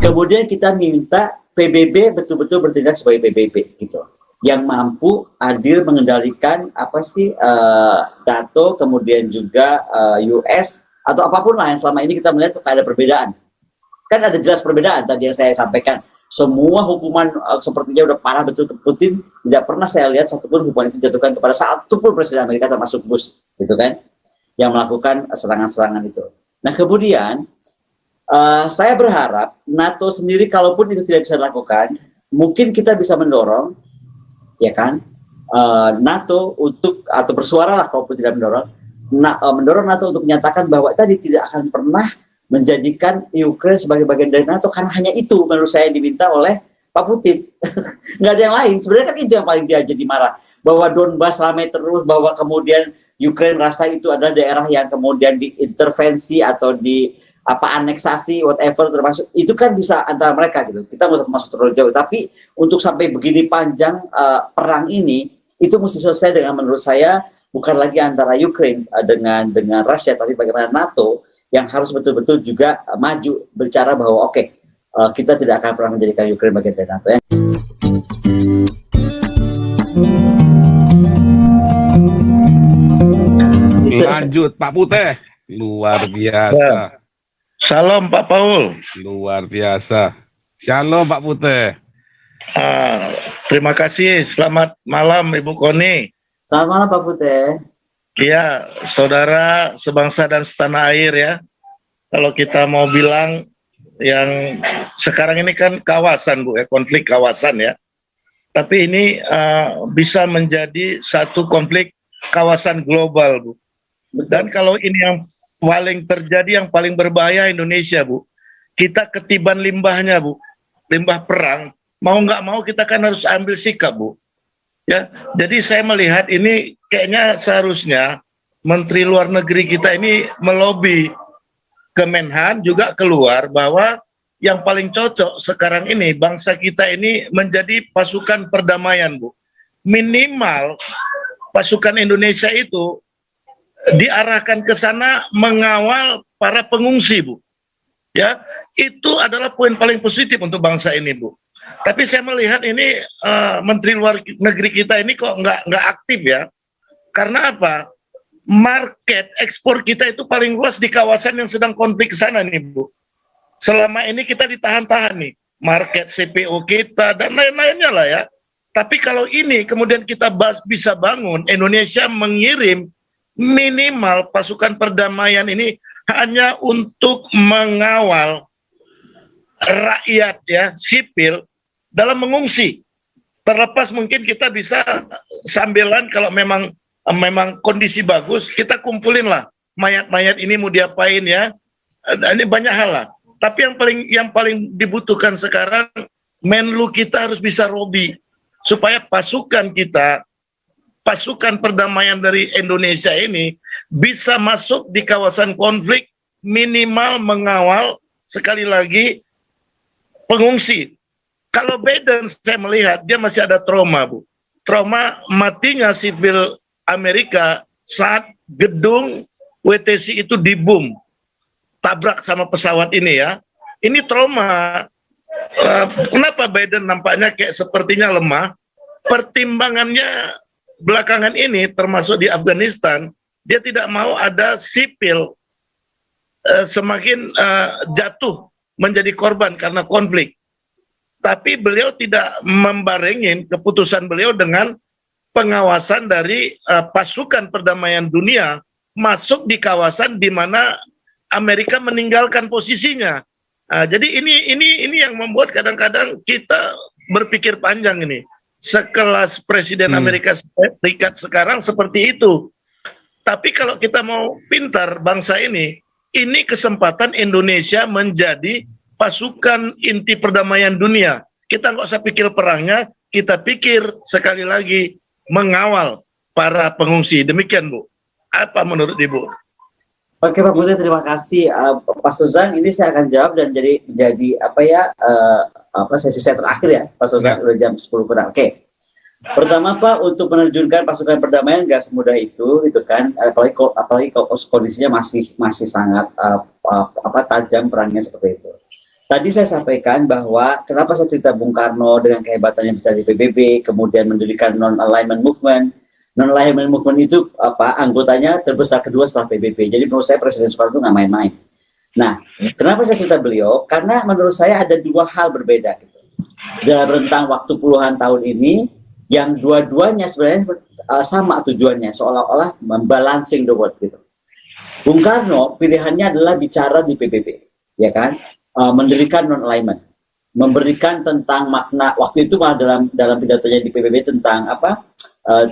Kemudian kita minta PBB betul-betul bertindak sebagai PBB gitu, yang mampu adil mengendalikan NATO, kemudian juga US atau apapun lah yang selama ini kita melihat ada perbedaan. Kan ada jelas perbedaan tadi yang saya sampaikan. Semua hukuman sepertinya udah parah betul ke Putin, tidak pernah saya lihat satupun hukuman itu dijatuhkan kepada satupun presiden Amerika termasuk Bush, gitu kan, yang melakukan serangan-serangan itu. Nah kemudian saya berharap NATO sendiri, kalaupun itu tidak bisa dilakukan, mungkin kita bisa mendorong, ya kan, NATO untuk, atau bersuara lah kalaupun tidak mendorong, mendorong NATO untuk menyatakan bahwa tadi tidak akan pernah menjadikan Ukraina sebagai bagian dari NATO, karena hanya itu menurut saya diminta oleh Pak Putin. Nggak ada yang lain. Sebenarnya kan itu yang paling dia jadi marah, bahwa Donbas ramai terus, bahwa kemudian Ukraina rasa itu adalah daerah yang kemudian diintervensi atau aneksasi whatever, termasuk itu kan bisa antara mereka gitu. Kita nggak usah masuk terlalu jauh, tapi untuk sampai begini panjang perang ini itu mesti selesai dengan, menurut saya, bukan lagi antara Ukraina dengan Rusia, tapi bagaimana NATO yang harus betul-betul juga maju berbicara bahwa kita tidak akan pernah menjadikan Ukraina bagian dari NATO ya. Lanjut Pak Putih, luar biasa. Salam Pak Paul. Luar biasa. Shalom Pak Putih. Terima kasih. Selamat malam Ibu Koni. Selamat malam Pak Putih. Iya, saudara sebangsa dan setanah air ya. Kalau kita mau bilang yang sekarang ini kan kawasan Bu ya, konflik kawasan ya. Tapi ini bisa menjadi satu konflik kawasan global Bu. Dan kalau ini yang paling terjadi, yang paling berbahaya Indonesia Bu, kita ketiban limbahnya Bu, limbah perang. Mau nggak mau kita kan harus ambil sikap Bu. Ya, jadi saya melihat ini kayaknya seharusnya Menteri Luar Negeri kita ini melobi Kemenhan juga keluar bahwa yang paling cocok sekarang ini bangsa kita ini menjadi pasukan perdamaian Bu. Minimal pasukan Indonesia itu diarahkan ke sana mengawal para pengungsi Bu. Ya, itu adalah poin paling positif untuk bangsa ini Bu. Tapi saya melihat ini Menteri Luar Negeri kita ini kok nggak aktif ya. Karena apa? Market ekspor kita itu paling luas di kawasan yang sedang konflik ke sana nih Bu. Selama ini kita ditahan-tahan nih, market CPO kita dan lain-lainnya lah ya. Tapi kalau ini kemudian kita bisa bangun, Indonesia mengirim minimal pasukan perdamaian ini hanya untuk mengawal rakyat ya, sipil dalam mengungsi. Terlepas mungkin kita bisa sambilan kalau memang kondisi bagus, kita kumpulin lah mayat-mayat ini mau diapain ya. Ini banyak hal lah. Tapi yang paling dibutuhkan sekarang, Menlu kita harus bisa lobby supaya pasukan kita, pasukan perdamaian dari Indonesia ini bisa masuk di kawasan konflik, minimal mengawal sekali lagi pengungsi. Kalau Biden saya melihat dia masih ada trauma Bu. Trauma matinya sipil Amerika saat gedung WTC itu dibom, tabrak sama pesawat ini ya. Ini trauma. Kenapa Biden nampaknya kayak sepertinya lemah? Pertimbangannya belakangan ini termasuk di Afghanistan, dia tidak mau ada sipil semakin jatuh menjadi korban karena konflik. Tapi beliau tidak membarengin keputusan beliau dengan pengawasan dari pasukan perdamaian dunia masuk di kawasan di mana Amerika meninggalkan posisinya. Jadi ini yang membuat kadang-kadang kita berpikir panjang ini. Sekelas Presiden Amerika Serikat sekarang seperti itu. Tapi kalau kita mau pintar bangsa ini kesempatan Indonesia menjadi pasukan inti perdamaian dunia. Kita nggak usah pikir perangnya, kita pikir sekali lagi mengawal para pengungsi. Demikian Bu. Apa menurut Ibu? Oke Pak Putih, terima kasih. Pak Suzan, ini saya akan jawab dan jadi sesi saya terakhir ya, Pak Suzan, udah jam 10 kurang. Oke. Pertama Pak, untuk menerjunkan pasukan perdamaian nggak semudah itu kan, apalagi kalau kondisinya masih sangat tajam perangnya seperti itu. Tadi saya sampaikan bahwa kenapa saya cerita Bung Karno dengan kehebatannya bisa di PBB, kemudian mendirikan non-alignment movement. Non-alignment movement itu anggotanya terbesar kedua setelah PBB. Jadi menurut saya Presiden Soekarno itu nggak main-main. Nah, kenapa saya cerita beliau? Karena menurut saya ada dua hal berbeda gitu. Dalam rentang waktu puluhan tahun ini, yang dua-duanya sebenarnya sama tujuannya, seolah-olah membalancing the world gitu. Bung Karno pilihannya adalah bicara di PBB, ya kan? Mendirikan non-alignment, memberikan tentang makna waktu itu malah dalam pidatonya di PBB tentang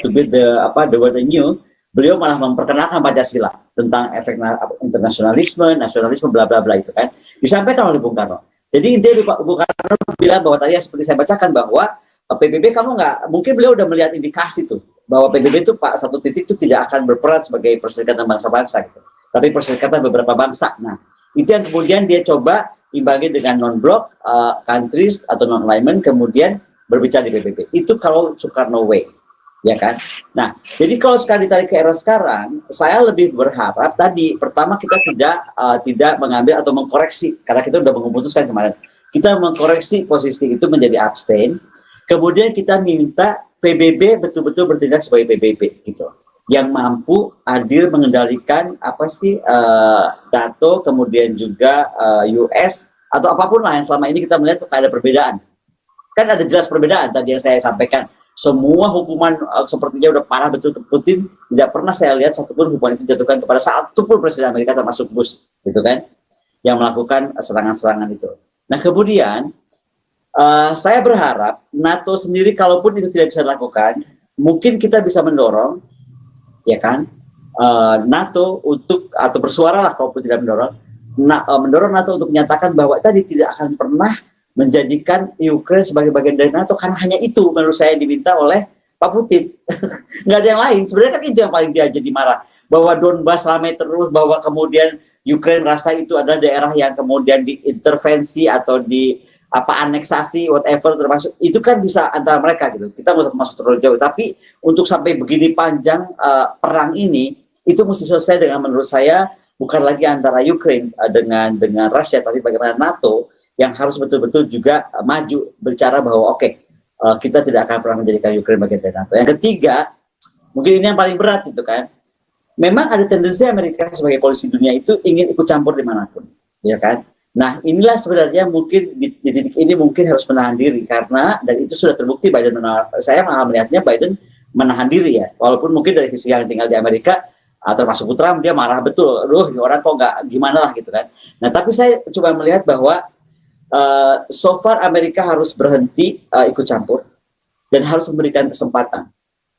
to build the world anew, beliau malah memperkenalkan Pancasila tentang efek internasionalisme, nasionalisme, bla bla bla itu kan disampaikan oleh Bung Karno. Jadi intinya Bung Karno bilang bahwa tadi seperti saya bacakan bahwa PBB kamu nggak, mungkin beliau udah melihat indikasi tuh bahwa PBB itu satu titik itu tidak akan berperan sebagai perserikatan bangsa-bangsa gitu, tapi perserikatan beberapa bangsa. Nah, itu yang kemudian dia coba imbangi dengan non-block countries atau non-alignment, kemudian berbicara di PBB. Itu kalau Soekarno way, ya kan? Nah, jadi kalau sekarang ditarik ke era sekarang, saya lebih berharap tadi, pertama kita tidak mengambil atau mengkoreksi, karena kita sudah memutuskan kemarin, kita mengkoreksi posisi itu menjadi abstain, kemudian kita minta PBB betul-betul bertindak sebagai PBB, gitu. Yang mampu adil mengendalikan NATO, kemudian juga US atau apapun lah yang selama ini kita melihat ada perbedaan. Kan ada jelas perbedaan tadi yang saya sampaikan. Semua hukuman sepertinya udah parah betul ke Putin, tidak pernah saya lihat satupun hukuman itu dijatuhkan kepada satupun presiden Amerika termasuk Bush, gitu kan, yang melakukan serangan-serangan itu. Nah kemudian saya berharap NATO sendiri kalaupun itu tidak bisa dilakukan, mungkin kita bisa mendorong, ya kan, NATO untuk atau bersuara lah kalaupun tidak mendorong NATO untuk menyatakan bahwa tadi tidak akan pernah menjadikan Ukraina sebagai bagian dari NATO karena hanya itu menurut saya diminta oleh Pak Putin. Nggak ada yang lain. Sebenarnya kan itu yang paling dia jadi marah, bahwa Donbas ramai terus, bahwa kemudian Ukraina merasa itu adalah daerah yang kemudian diintervensi atau aneksasi whatever, termasuk itu kan bisa antara mereka gitu. Kita nggak usah masuk terlalu jauh, tapi untuk sampai begini panjang perang ini itu mesti selesai dengan menurut saya bukan lagi antara Ukraina dengan Rusia, tapi bagaimana NATO yang harus betul-betul juga maju berbicara bahwa kita tidak akan pernah menjadikan Ukraina bagian dari NATO. Yang ketiga, mungkin ini yang paling berat itu kan, memang ada tendensi Amerika sebagai polisi dunia itu ingin ikut campur dimanapun, ya kan. Nah inilah sebenarnya mungkin di titik ini mungkin harus menahan diri, karena dan itu sudah terbukti saya malah melihatnya Biden menahan diri ya, walaupun mungkin dari sisi yang tinggal di Amerika termasuk Trump dia marah betul, ini orang kok nggak gimana lah gitu kan. Nah tapi saya coba melihat bahwa so far Amerika harus berhenti ikut campur dan harus memberikan kesempatan.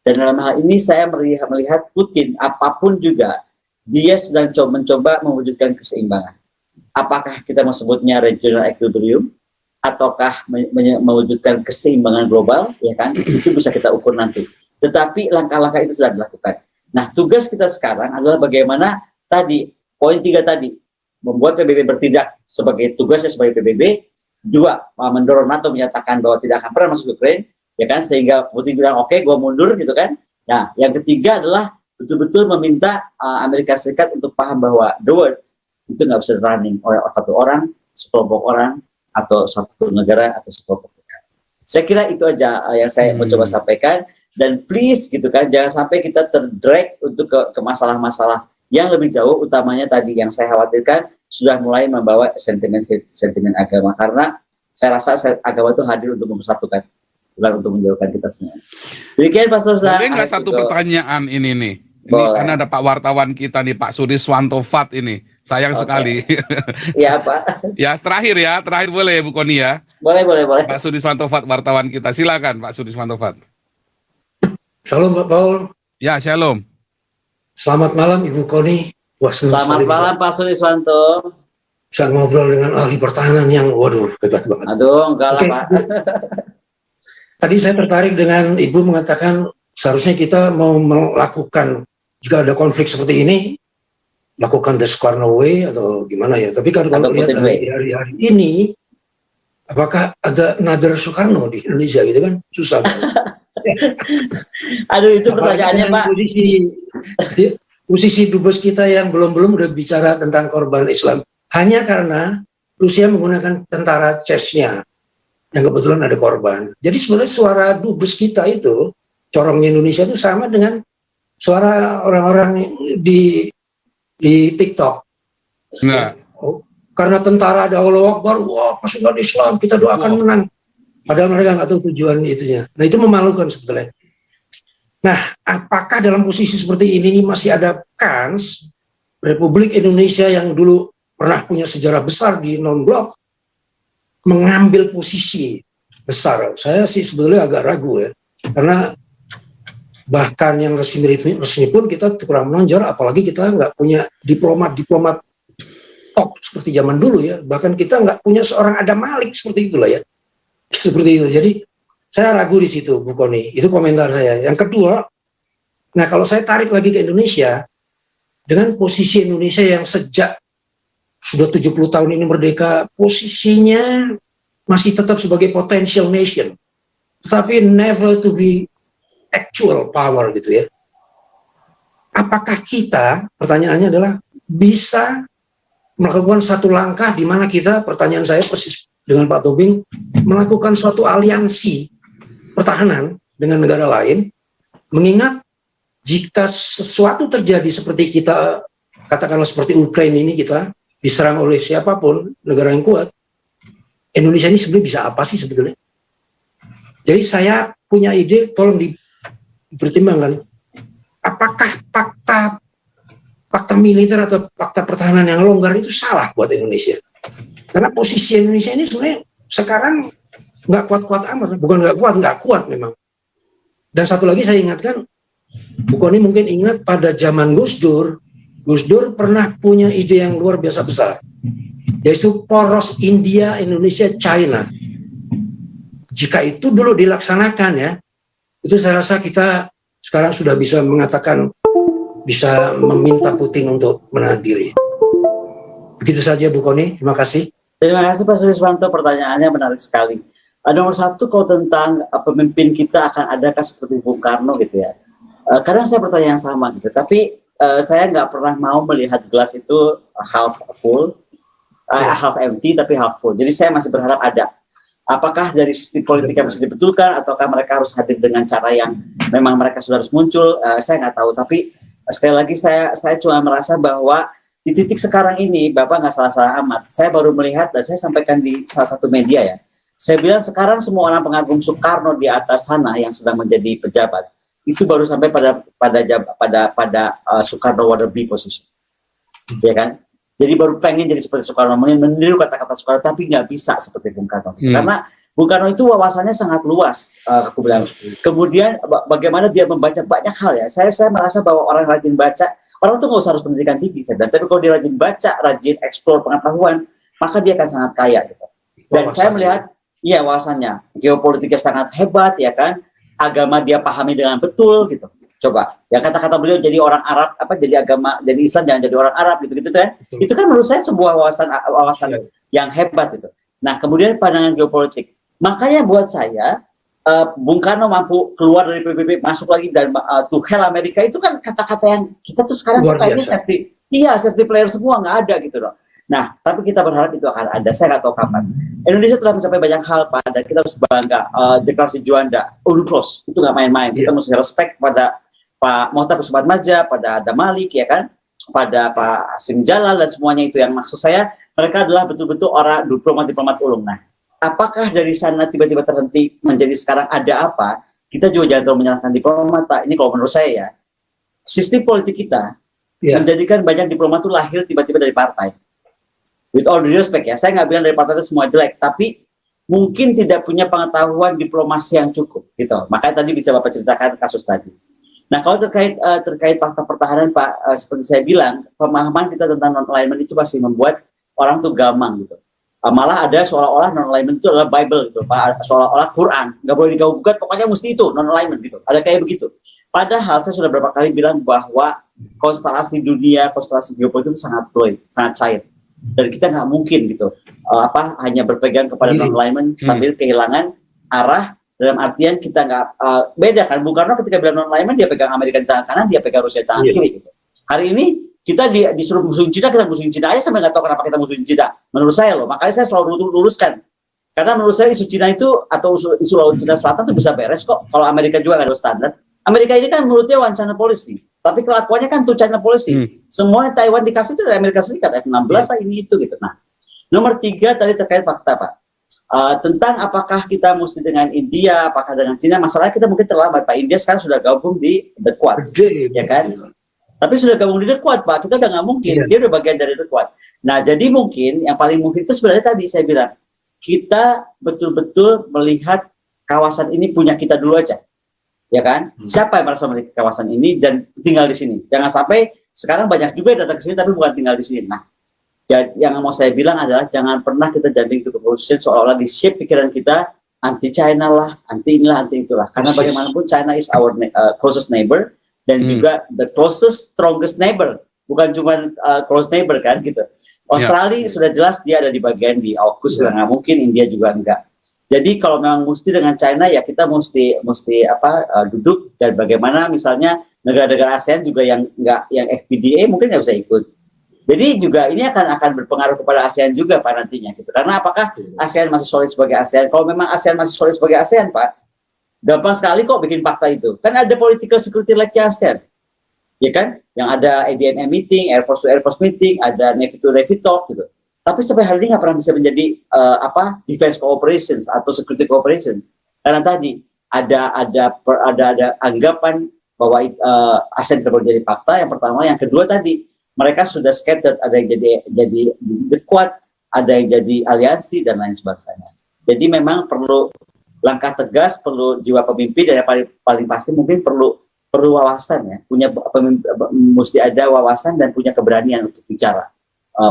Dan dalam hal ini saya melihat Putin apapun juga dia sedang mencoba mewujudkan keseimbangan. Apakah kita sebutnya regional equilibrium ataukah mewujudkan keseimbangan global, ya kan? Itu bisa kita ukur nanti. Tetapi langkah-langkah itu sudah dilakukan. Nah, tugas kita sekarang adalah bagaimana tadi poin 3 tadi, membuat PBB bertindak sebagai tugasnya sebagai PBB. 2, mendorong NATO menyatakan bahwa tidak akan pernah masuk Ukraina, ya kan, sehingga Putin bilang oke, gue mundur gitu kan. Nah, yang ketiga adalah betul-betul meminta Amerika Serikat untuk paham bahwa the world itu nggak bisa running oleh satu orang, sekelompok orang, atau satu negara atau sekelompok negara. Saya kira itu aja yang saya mau coba sampaikan, dan please gitu kan, jangan sampai kita terdrag untuk ke masalah-masalah yang lebih jauh, utamanya tadi yang saya khawatirkan sudah mulai membawa sentimen agama, karena saya rasa agama itu hadir untuk mempersatukan, bukan untuk menjauhkan kita semua. Demikian Pak Stosa. Boleh nggak satu pertanyaan ini nih? Ini karena ada Pak wartawan kita nih, Pak Sudiswanto Fat ini. Sayang sekali. Iya Pak. Ya terakhir boleh Bu Koni ya? Boleh. Pak Sudiswanto Fat wartawan kita, silakan Pak Sudiswanto Fat. Shalom Pak Paul. Ya shalom. Selamat malam Ibu Koni. Wah, selamat malam Pak Sudiswanto. Bisa ngobrol dengan ahli pertahanan yang waduh hebat banget. Aduh enggak lah Pak. Tadi saya tertarik dengan Ibu mengatakan seharusnya kita mau melakukan, jika ada konflik seperti ini, lakukan the Soekarno way atau gimana ya. Tapi kan kalau lihat hari ini, apakah ada another Soekarno di Indonesia gitu kan? Susah. Aduh itu pertanyaannya Pak. Posisi dubes kita yang belum udah bicara tentang korban Islam. Hanya karena Rusia menggunakan tentara Chechnya yang kebetulan ada korban. Jadi sebenarnya suara dubes kita itu, corongnya Indonesia itu sama dengan suara orang-orang di TikTok. Nah, Karena tentara ada Allahu Akbar, wah pasukan Islam kita doakan menang. Padahal mereka nggak tahu tujuan itunya. Nah itu memalukan sebetulnya. Nah apakah dalam posisi seperti ini masih ada kans Republik Indonesia yang dulu pernah punya sejarah besar di non-blok mengambil posisi besar? Saya sih sebetulnya agak ragu ya. Karena bahkan yang resmi pun kita kurang menonjol, apalagi kita nggak punya diplomat top seperti zaman dulu ya. Bahkan kita nggak punya seorang Adam Malik seperti itulah ya. Seperti itu. Jadi saya ragu di situ, Bu Koni. Itu komentar saya. Yang kedua, nah kalau saya tarik lagi ke Indonesia, dengan posisi Indonesia yang sejak sudah 70 tahun ini merdeka, posisinya masih tetap sebagai potential nation, tetapi never to be actual power gitu ya. Apakah kita, pertanyaannya adalah, bisa melakukan satu langkah di mana kita, pertanyaan saya persis dengan Pak Tobing, melakukan suatu aliansi pertahanan dengan negara lain, mengingat jika sesuatu terjadi seperti kita, katakanlah seperti Ukraina ini, kita diserang oleh siapapun, negara yang kuat, Indonesia ini sebenarnya bisa apa sih sebetulnya? Jadi saya punya ide, tolong dipertimbangkan, apakah fakta militer atau fakta pertahanan yang longgar itu salah buat Indonesia? Karena posisi Indonesia ini sebenarnya sekarang nggak kuat-kuat amat, bukan nggak kuat memang. Dan satu lagi saya ingatkan, Bu Koni mungkin ingat pada zaman Gus Dur pernah punya ide yang luar biasa besar, yaitu poros India, Indonesia, China. Jika itu dulu dilaksanakan ya, itu saya rasa kita sekarang sudah bisa mengatakan, bisa meminta Putin untuk menahan diri. Begitu saja Bu Koni, terima kasih. Terima kasih Pak Suriswanto, pertanyaannya menarik sekali. Nomor satu, kalau tentang pemimpin kita akan adakah seperti Bung Karno gitu ya. Kadang saya bertanya yang sama gitu, tapi saya nggak pernah mau melihat gelas itu half full, half empty tapi half full. Jadi saya masih berharap ada. Apakah dari sisi politik yang bisa dibetulkan, ataukah mereka harus hadir dengan cara yang memang mereka sudah harus muncul, saya nggak tahu. Tapi sekali lagi saya cuma merasa bahwa di titik sekarang ini, Bapak nggak salah-salah amat. Saya baru melihat, dan saya sampaikan di salah satu media ya, saya bilang sekarang semua orang pengagum Soekarno di atas sana yang sedang menjadi pejabat, itu baru sampai pada Soekarno wannabe position, ya kan? Jadi baru pengen jadi seperti Soekarno, meniru kata-kata Soekarno, tapi nggak bisa seperti Bung Karno. Karena Bung Karno itu wawasannya sangat luas, aku bilang. Kemudian bagaimana dia membaca banyak hal ya. Saya merasa bahwa orang rajin baca, orang tuh nggak usah harus pendidikan tinggi, tapi kalau dia rajin baca, rajin eksplor pengetahuan, maka dia akan sangat kaya. Gitu. Dan saya melihat, ya wawasannya, geopolitiknya sangat hebat, ya kan? Agama dia pahami dengan betul, gitu. Coba, ya kata-kata beliau jadi orang Arab, jadi agama, jadi Islam jangan jadi orang Arab, gitu-gitu kan? Itu kan menurut saya sebuah wawasan yang hebat itu. Nah, kemudian pandangan geopolitik. Makanya buat saya, Bung Karno mampu keluar dari PBB, masuk lagi dan to hell Amerika, itu kan kata-kata yang kita tuh sekarang kayaknya safety player semua, nggak ada gitu loh. Nah, tapi kita berharap itu akan ada, saya nggak tahu kapan. Indonesia telah mencapai banyak hal, Pak, dan kita harus bangga. Deklarasi Juanda, UNCLOS, itu nggak main-main. Kita mesti respect pada Pak Mohtar Kusumatmadja, pada Adam Malik, ya kan, pada Pak Hasim Jalal, dan semuanya itu. Yang maksud saya, mereka adalah betul-betul orang diplomat ulung. Nah, apakah dari sana tiba-tiba terhenti menjadi sekarang ada apa? Kita juga jangan terlalu menyalahkan diplomat, Pak. Ini kalau menurut saya ya, sistem politik kita menjadikan banyak diplomat itu lahir tiba-tiba dari partai. With all due respect ya, saya nggak bilang dari partai itu semua jelek, tapi mungkin tidak punya pengetahuan diplomasi yang cukup, gitu. Makanya tadi bisa Bapak ceritakan kasus tadi. Nah, kalau terkait fakta pertahanan, Pak, seperti saya bilang, pemahaman kita tentang non-alignment itu masih membuat orang tuh gamang gitu. Malah ada seolah-olah non-alignment itu adalah Bible gitu, Pak, seolah-olah Quran, nggak boleh diganggu-gugat, pokoknya mesti itu non-alignment gitu. Ada kayak begitu. Padahal saya sudah beberapa kali bilang bahwa konstelasi dunia, konstelasi geopolitik itu sangat fluid, sangat cair, dan kita nggak mungkin gitu hanya berpegang kepada non-alignment sambil kehilangan arah. Dalam artian kita nggak beda kan. Bung Karno ketika bilang non-alignment, dia pegang Amerika di tangan kanan, dia pegang Rusia di tangan kiri gitu. Hari ini Kita disuruh musuhin Cina, kita musuhin Cina aja sampai nggak tahu kenapa kita musuhin Cina. Menurut saya loh, makanya saya selalu luruskan. Karena menurut saya isu Cina itu atau isu Laut Cina Selatan itu bisa beres kok. Kalau Amerika juga nggak ada standar. Amerika ini kan menurutnya one China policy, tapi kelakuannya kan two China policy. Semua Taiwan dikasih itu dari Amerika Serikat, F-16 lah ini itu gitu. Nah, nomor 3 tadi terkait fakta Pak. Tentang apakah kita mesti dengan India, apakah dengan Cina, masalahnya kita mungkin terlambat Pak. India sekarang sudah gabung di The Quad, ya kan? Tapi sudah gabung di The Quad, Pak. Kita udah nggak mungkin. Dia udah bagian dari The Quad. Nah, jadi mungkin yang paling mungkin itu sebenarnya tadi saya bilang, kita betul-betul melihat kawasan ini punya kita dulu aja. Ya kan? Siapa yang merasa memiliki kawasan ini dan tinggal di sini? Jangan sampai sekarang banyak juga yang datang ke sini tapi bukan tinggal di sini. Nah, yang mau saya bilang adalah jangan pernah kita jumping to conclusion seolah-olah di shape pikiran kita anti China lah, anti inilah, anti itulah. Karena bagaimanapun China is our closest neighbor. Dan juga the closest, strongest neighbor, bukan cuma close neighbor kan gitu. Australia sudah jelas dia ada di bagian di AUKUS, nggak mungkin India juga enggak. Jadi kalau memang mesti dengan China ya kita mesti duduk dan bagaimana misalnya negara-negara ASEAN juga yang XPDA mungkin nggak bisa ikut. Jadi juga ini akan berpengaruh kepada ASEAN juga Pak nantinya gitu. Karena apakah ASEAN masih solid sebagai ASEAN? Kalau memang ASEAN masih solid sebagai ASEAN Pak, gampang sekali kok bikin fakta itu. Kan ada political security like ASEAN. Ya kan? Yang ada ADMM meeting, Air Force to Air Force meeting, ada Navy to Navy talk gitu. Tapi sampai hari ini nggak pernah bisa menjadi defense cooperations atau security cooperations. Karena tadi ada anggapan bahwa ASEAN tidak boleh jadi fakta. Yang pertama, yang kedua tadi mereka sudah scattered, ada yang jadi The Quad, ada yang jadi aliansi dan lain sebagainya. Jadi memang perlu langkah tegas, perlu jiwa pemimpin, dan yang paling pasti mungkin perlu wawasan ya, mesti ada wawasan dan punya keberanian untuk bicara.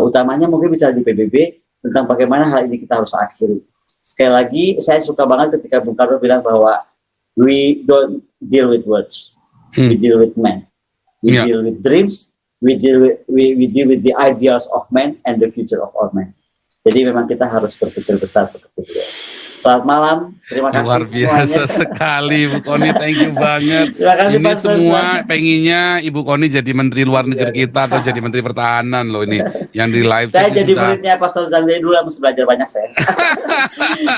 Utamanya mungkin bicara di PBB tentang bagaimana hal ini kita harus akhiri. Sekali lagi, saya suka banget ketika Bung Karno bilang bahwa we don't deal with words, we deal with men, we deal with dreams, we deal with the ideals of men and the future of all men. Jadi memang kita harus berpikir besar seperti itu. Selamat malam, terima kasih luar biasa semuanya. Sekali Bu Kony, thank you banget. Terima kasih, ini Pak semua pengennya Ibu Kony jadi Menteri Luar Negeri kita atau jadi Menteri Pertahanan loh ini yang di live. Saya jadi muridnya Pastor Zangdei dulu, harus belajar banyak saya.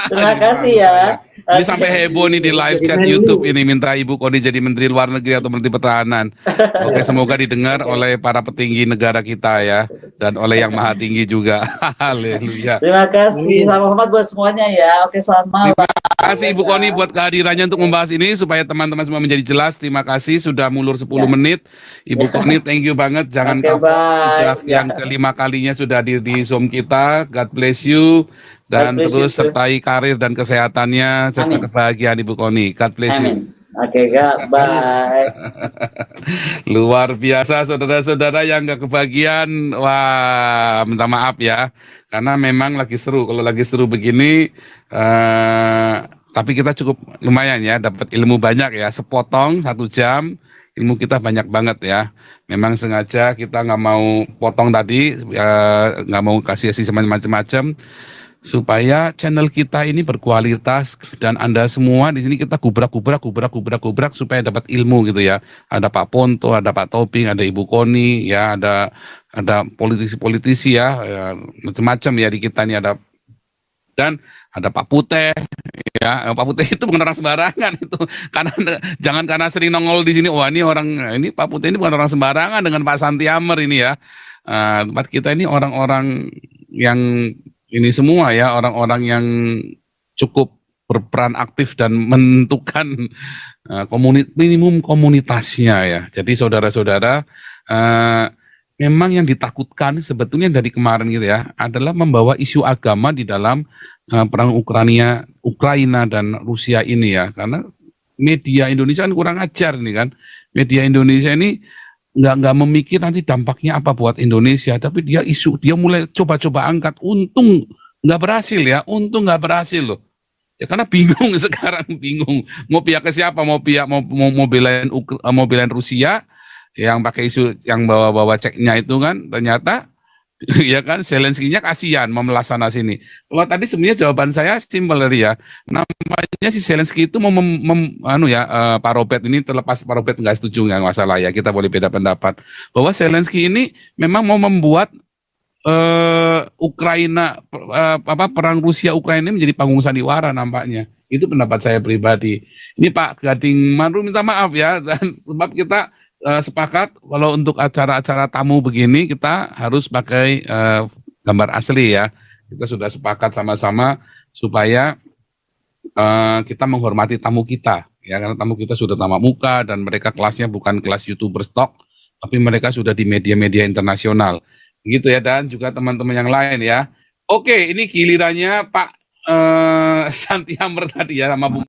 Terima kasih ya. Ini sampai heboh nih di live chat YouTube ini minta Ibu Kony jadi Menteri Luar Negeri atau Menteri Pertahanan. Oke, semoga didengar oleh para petinggi negara kita ya dan oleh yang maha tinggi juga. Haleluya. Terima kasih, salam hormat buat semuanya ya. Oke, selamat malam. Terima kasih Ibu Kony buat kehadirannya untuk membahas ini supaya teman-teman semua menjadi jelas. Terima kasih sudah mulur 10 menit. Ibu Kony, thank you banget. Jangan kapok. Yang kelima kalinya sudah di Zoom kita. God bless you. Dan terus sertai karir dan kesehatannya serta kebahagiaan Ibu Kony. God bless you. Oke, bye. Luar biasa saudara-saudara yang gak kebagian. Wah, minta maaf ya. Karena memang lagi seru. Kalau lagi seru begini, tapi kita cukup lumayan ya, dapat ilmu banyak ya. Sepotong 1 jam, ilmu kita banyak banget ya. Memang sengaja kita nggak mau potong tadi, nggak mau kasih macam-macam. Supaya channel kita ini berkualitas dan Anda semua di sini kita gubrak supaya dapat ilmu gitu ya. Ada Pak Ponto, ada Pak Toping, ada Ibu Kony, ya ada politisi-politisi ya macam-macam ya di kita ini ada Pak Puteh ya. Pak Puteh itu bukan orang sembarangan itu. Jangan karena sering nongol di sini, wah ini Pak Puteh ini bukan orang sembarangan dengan Pak Santi Amer ini ya. Tempat kita ini orang-orang yang ini semua ya, orang-orang yang cukup berperan aktif dan menentukan minimum komunitasnya ya. Jadi saudara-saudara, memang yang ditakutkan sebetulnya dari kemarin gitu ya, adalah membawa isu agama di dalam perang Ukraina dan Rusia ini ya. Karena media Indonesia kan kurang ajar nih kan. Media Indonesia ini nggak memikir nanti dampaknya apa buat Indonesia, tapi dia mulai coba-coba angkat, untung nggak berhasil loh ya, karena bingung sekarang, mau pihak ke siapa, mau belain Rusia yang pakai isu yang bawa-bawa ceknya itu kan, ternyata Ya kan, Zelensky-nya kasihan memelas sana sini. Kalau tadi sebenarnya jawaban saya simpel tadi ya. Nampaknya si Zelensky itu mau Pak Robert ini, terlepas Pak Robert nggak setuju nggak masalah ya, kita boleh beda pendapat. Bahwa Zelensky ini memang mau membuat perang Rusia Ukraina ini menjadi panggung sandiwara nampaknya. Itu pendapat saya pribadi. Ini Pak Gading Manru minta maaf ya, dan sebab kita sepakat kalau untuk acara-acara tamu begini kita harus pakai gambar asli ya. Kita sudah sepakat sama-sama supaya kita menghormati tamu kita ya, karena tamu kita sudah tamak muka dan mereka kelasnya bukan kelas YouTuber stok, tapi mereka sudah di media-media internasional. Gitu ya, dan juga teman-teman yang lain ya. Oke, ini gilirannya Pak Santi Hammer tadi ya sama Bu